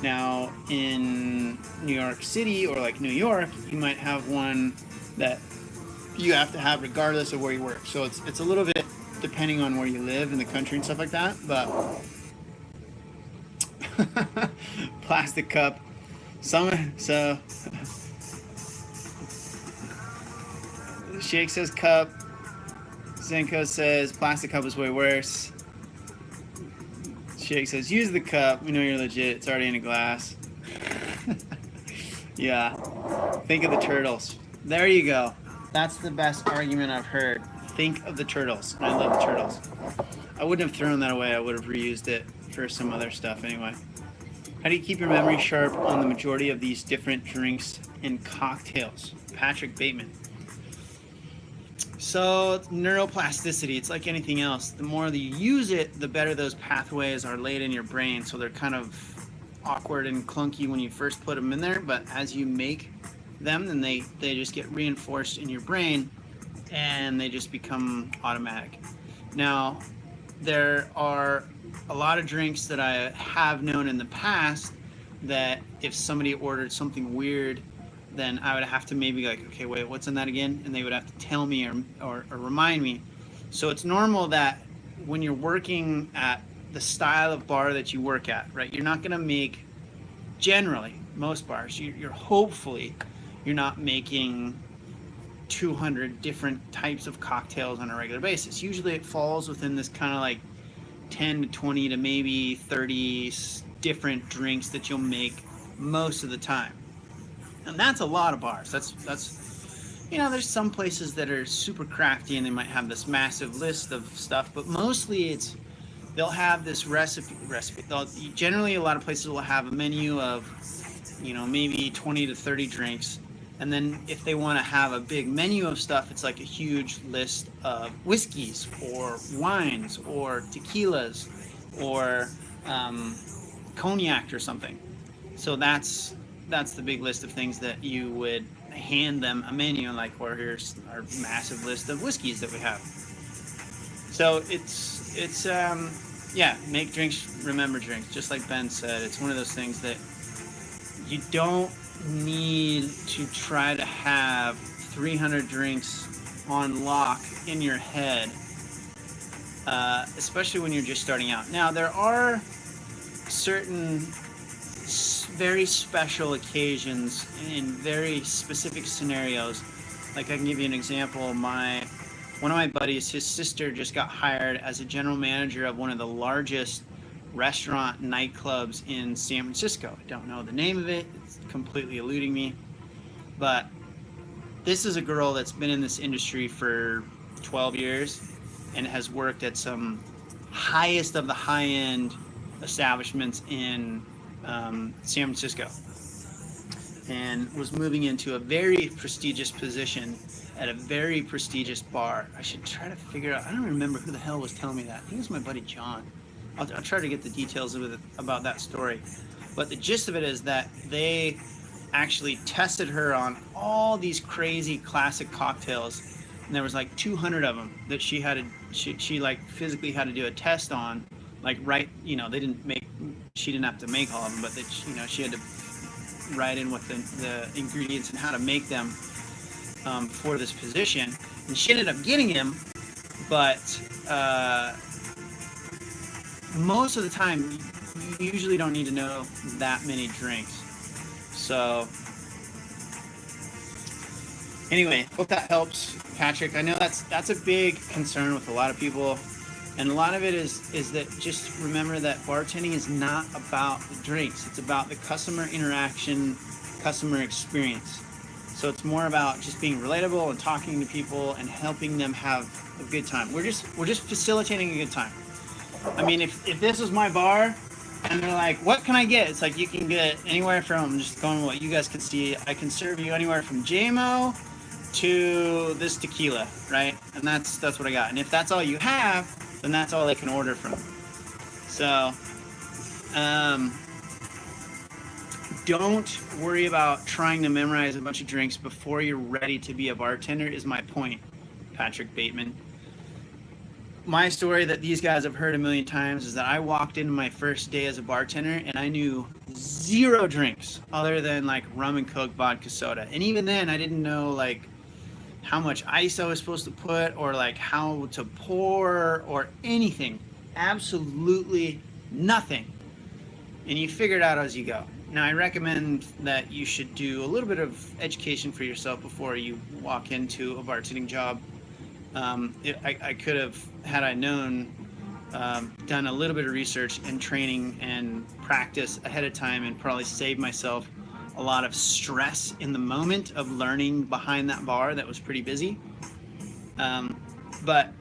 Now in New York City or like New York, you might have one that you have to have regardless of where you work. So it's a little bit depending on where you live in the country and stuff like that, but plastic cup. So Shake says cup. Zenko says plastic cup is way worse. Shake says use the cup. We know you're legit. It's already in a glass. Yeah. Think of the turtles. There you go. That's the best argument I've heard. Think of the turtles. And I love the turtles. I wouldn't have thrown that away. I would have reused it for some other stuff anyway. How do you keep your memory sharp on the majority of these different drinks and cocktails? Patrick Bateman. So neuroplasticity, it's like anything else. The more that you use it, the better those pathways are laid in your brain. So they're kind of awkward and clunky when you first put them in there, but as you make them, then they just get reinforced in your brain and they just become automatic. Now, there are a lot of drinks that I have known in the past that if somebody ordered something weird, then I would have to maybe like, okay, wait, what's in that again? And they would have to tell me or remind me. So it's normal that when you're working at the style of bar that you work at, right? You're not gonna make, generally, most bars, hopefully, you're not making 200 different types of cocktails on a regular basis. Usually it falls within this kind of like 10 to 20 to maybe 30 different drinks that you'll make most of the time. And that's a lot of bars. That's you know, there's some places that are super crafty and they might have this massive list of stuff, but mostly they'll have this recipe. Generally, a lot of places will have a menu of, you know, maybe 20 to 30 drinks. And then if they want to have a big menu of stuff, it's like a huge list of whiskeys or wines or tequilas or cognac or something. So that's the big list of things that you would hand them a menu, like, or here's our massive list of whiskeys that we have. So it's yeah, make drinks, remember drinks. Just like Ben said, it's one of those things that you don't need to try to have 300 drinks on lock in your head, especially when you're just starting out. Now, there are certain very special occasions in very specific scenarios. Like, I can give you an example. One of my buddies, his sister just got hired as a general manager of one of the largest restaurant nightclubs in San Francisco. I don't know the name of it. It's completely eluding me. But this is a girl that's been in this industry for 12 years and has worked at some highest of the high-end establishments in San Francisco, and was moving into a very prestigious position at a very prestigious bar. I should try to figure out, I don't remember who the hell was telling me that. I think it was my buddy John. I'll try to get the details of it, about that story. But the gist of it is that they actually tested her on all these crazy classic cocktails, and there was like 200 of them that she like physically had to do a test on, like, right, you know, she didn't have to make all of them, but that, you know, she had to write in what the ingredients and how to make them for this position. And she ended up getting him, but most of the time you usually don't need to know that many drinks. So Anyway, hope that helps, Patrick. I know that's a big concern with a lot of people, and a lot of it is that just remember that bartending is not about the drinks. It's about the customer interaction, customer experience. So it's more about just being relatable and talking to people and helping them have a good time. We're just facilitating a good time. I mean, if this was my bar and they're like, what can I get? It's like, you can get anywhere from, just going what you guys can see, I can serve you anywhere from JMO to this tequila, right? And that's what I got. And if that's all you have, then that's all they can order from. So don't worry about trying to memorize a bunch of drinks before you're ready to be a bartender, is my point, Patrick Bateman. My story that these guys have heard a million times is that I walked into my first day as a bartender and I knew 0 drinks other than like rum and Coke, vodka, soda. And even then I didn't know like how much ice I was supposed to put or like how to pour or anything. Absolutely nothing. And you figure it out as you go. Now, I recommend that you should do a little bit of education for yourself before you walk into a bartending job. I could have, had I known, done a little bit of research and training and practice ahead of time and probably saved myself a lot of stress in the moment of learning behind that bar that was pretty busy. But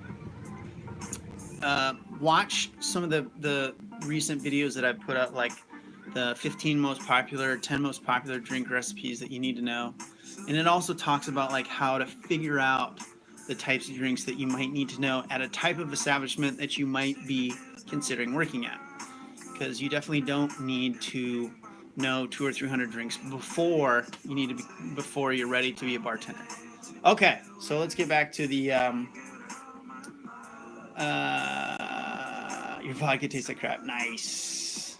watch some of the recent videos that I've put up, like the 15 most popular, 10 most popular drink recipes that you need to know. And it also talks about like how to figure out the types of drinks that you might need to know at a type of establishment that you might be considering working at. Because you definitely don't need to know 200 or 300 drinks before you're ready to be a bartender. Okay, so let's get back to the your vodka tastes like crap. Nice.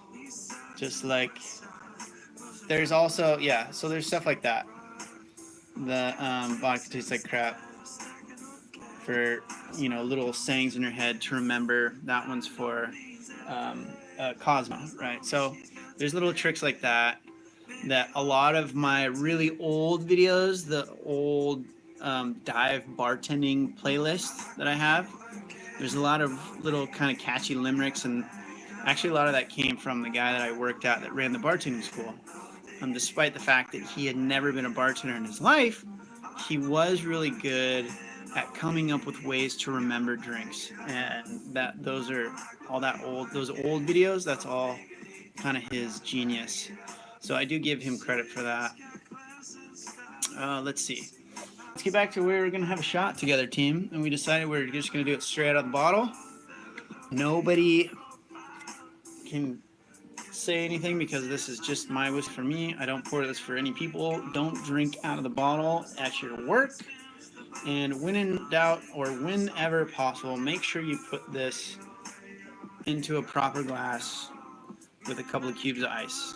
Just like, there's also, yeah, so there's stuff like that. The vodka tastes like crap, for, you know, little sayings in your head to remember. That one's for Cosmo, right? So there's little tricks like that a lot of my really old videos, the old dive bartending playlist that I have, there's a lot of little kind of catchy limericks, and actually a lot of that came from the guy that I worked at that ran the bartending school. Despite the fact that he had never been a bartender in his life, he was really good at coming up with ways to remember drinks. And those old videos, that's all kind of his genius. So I do give him credit for that. Let's see. Let's get back to where we're going to have a shot together, team. And we decided we're just going to do it straight out of the bottle. Nobody can say anything because this is just my whiskey for me. I don't pour this for any people. Don't drink out of the bottle at your work. And when in doubt, or whenever possible, make sure you put this into a proper glass with a couple of cubes of ice.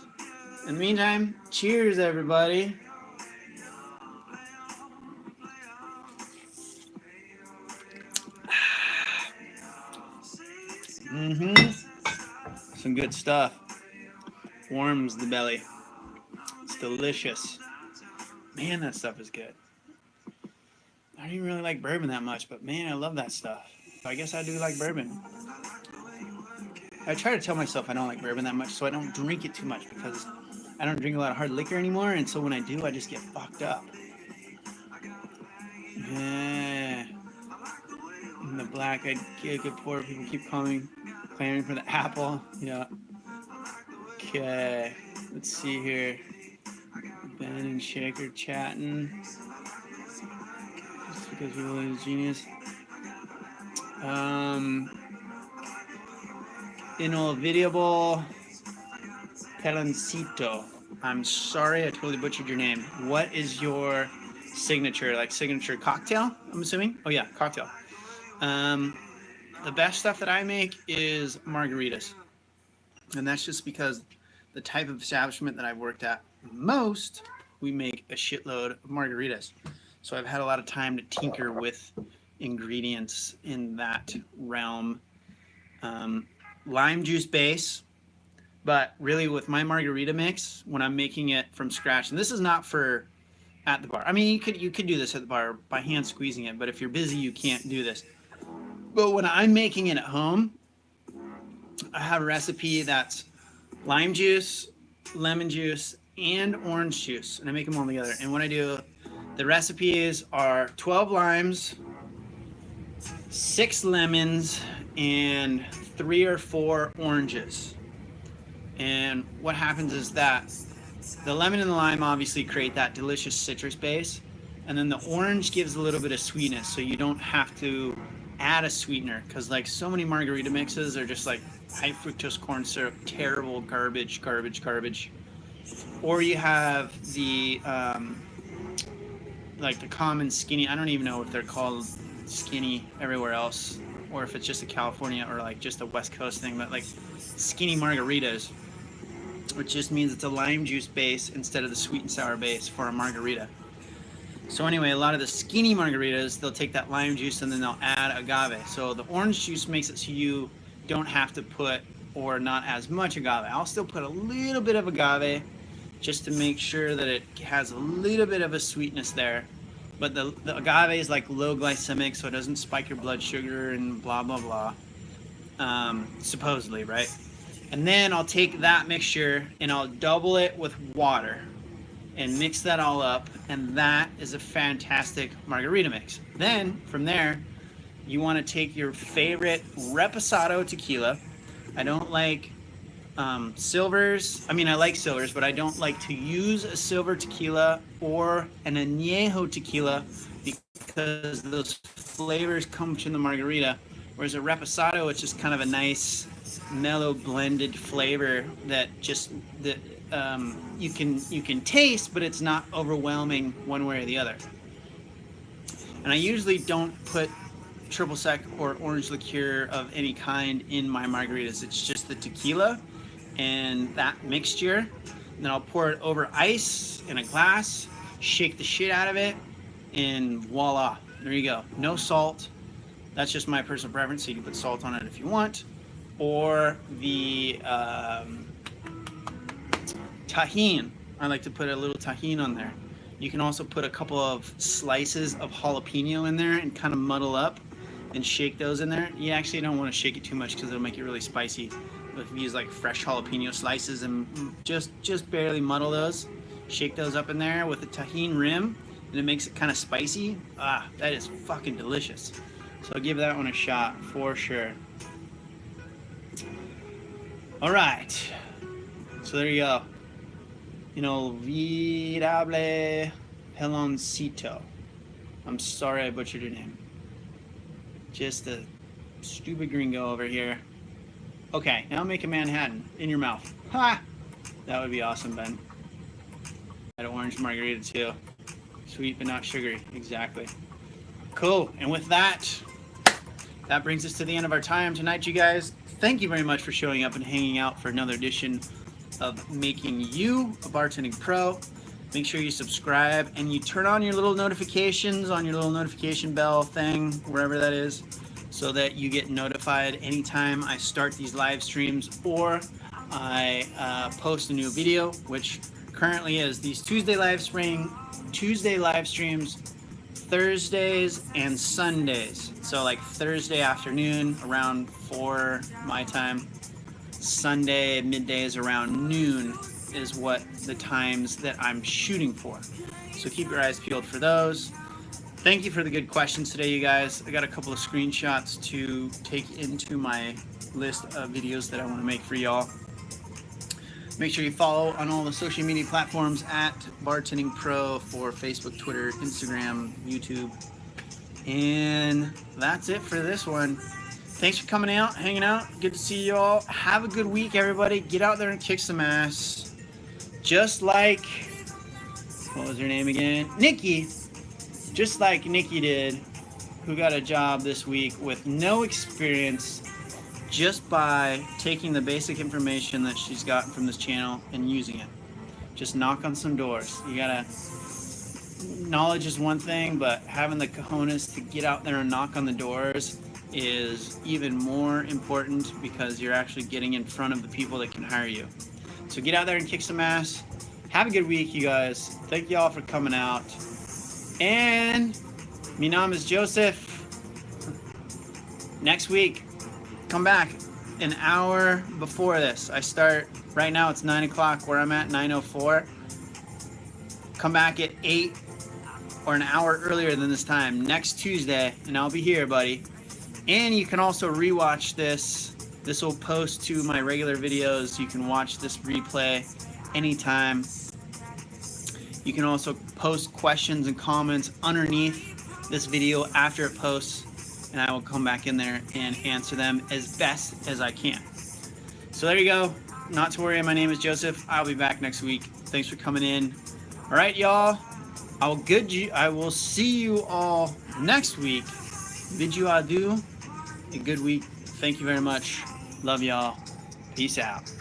In the meantime, cheers, everybody. Some good stuff. Warms the belly. It's delicious. Man, that stuff is good. I don't even really like bourbon that much, but man, I love that stuff. So I guess I do like bourbon. I try to tell myself I don't like bourbon that much, so I don't drink it too much, because I don't drink a lot of hard liquor anymore, and so when I do, I just get fucked up. Yeah. And the black-eyed kid, good poor people keep clamoring for the apple. Yeah. Okay. Let's see here. Ben and Shaker chatting. Just because we love genius. Inolvidable Peloncito. I'm sorry, I totally butchered your name. What is your signature cocktail, I'm assuming? Oh yeah, cocktail. The best stuff that I make is margaritas. And that's just because the type of establishment that I've worked at most, we make a shitload of margaritas. So I've had a lot of time to tinker with ingredients in that realm. Lime juice base, but really with my margarita mix, when I'm making it from scratch, and this is not for at the bar. I mean, you could do this at the bar by hand squeezing it, but if you're busy, you can't do this. But when I'm making it at home, I have a recipe that's lime juice, lemon juice, and orange juice, and I make them all together. And what I do, the recipes are 12 limes, 6 lemons, and 3 or 4 oranges. And what happens is that the lemon and the lime obviously create that delicious citrus base, and then the orange gives a little bit of sweetness, so you don't have to add a sweetener, because like so many margarita mixes are just like high fructose corn syrup, terrible garbage. Or you have the like the common skinny, I don't even know if they're called skinny everywhere else, or if it's just a California or like just a West Coast thing, but like skinny margaritas, which just means it's a lime juice base instead of the sweet and sour base for a margarita. So anyway, a lot of the skinny margaritas, they'll take that lime juice and then they'll add agave. So the orange juice makes it so you don't have to put, or not as much agave. I'll still put a little bit of agave just to make sure that it has a little bit of a sweetness there. But the agave is like low glycemic, so it doesn't spike your blood sugar and blah, blah, blah. Supposedly, right? And then I'll take that mixture and I'll double it with water and mix that all up, and that is a fantastic margarita mix. Then from there, you want to take your favorite reposado tequila. I don't like silvers. I mean, I like silvers, but I don't like to use a silver tequila or an añejo tequila because those flavors come from the margarita. Whereas a reposado, it's just kind of a nice, mellow, blended flavor that just you can taste, but it's not overwhelming one way or the other. And I usually don't put triple sec or orange liqueur of any kind in my margaritas. It's just the tequila and that mixture. And then I'll pour it over ice in a glass, shake the shit out of it, and voila, there you go. No salt. That's just my personal preference, so you can put salt on it if you want. Or the tahini. I like to put a little tahini on there. You can also put a couple of slices of jalapeno in there and kind of muddle up and shake those in there. You actually don't want to shake it too much because it'll make it really spicy. But if you use like fresh jalapeno slices and just barely muddle those, shake those up in there with a tahini rim, and it makes it kind of spicy. Ah, that is fucking delicious. So I'll give that one a shot for sure. All right, so there you go. Inolvidable peloncito. I'm sorry I butchered your name. Just a stupid gringo over here. Okay, now make a Manhattan in your mouth. Ha! That would be awesome, Ben. Had an orange margarita too. Sweet but not sugary. Exactly. Cool. And with that, that brings us to the end of our time tonight, you guys. Thank you very much for showing up and hanging out for another edition of Making You a Bartending Pro. Make sure you subscribe and you turn on your little notifications on your little notification bell thing, wherever that is, so that you get notified anytime I start these live streams or I post a new video, which currently is these Tuesday live streams, Thursdays and Sundays. So like Thursday afternoon around 4 my time, Sunday middays around noon is what the times that I'm shooting for. So keep your eyes peeled for those. Thank you for the good questions today, you guys. I got a couple of screenshots to take into my list of videos that I want to make for y'all. Make sure you follow on all the social media platforms at Bartending Pro for Facebook, Twitter, Instagram, YouTube. And that's it for this one. Thanks for coming out, hanging out. Good to see you all. Have a good week, everybody. Get out there and kick some ass. Just like, what was her name again? Nikki. Just like Nikki did, who got a job this week with no experience, just by taking the basic information that she's gotten from this channel and using it. Just knock on some doors. You gotta, knowledge is one thing, but having the cojones to get out there and knock on the doors is even more important, because you're actually getting in front of the people that can hire you. So get out there and kick some ass. Have a good week, you guys. Thank y'all for coming out. And my name is Joseph. Next week, come back an hour before this. I start, right now it's 9 o'clock where I'm at, 9:04. Come back at 8 or an hour earlier than this time next Tuesday, and I'll be here, buddy. And you can also rewatch this. This will post to my regular videos. You can watch this replay anytime. You can also post questions and comments underneath this video after it posts, and I will come back in there and answer them as best as I can. So there you go. Not to worry, my name is Joseph. I'll be back next week. Thanks for coming in. All right, y'all. I will see you all next week. Bid you adieu. A good week. Thank you very much. Love y'all. Peace out.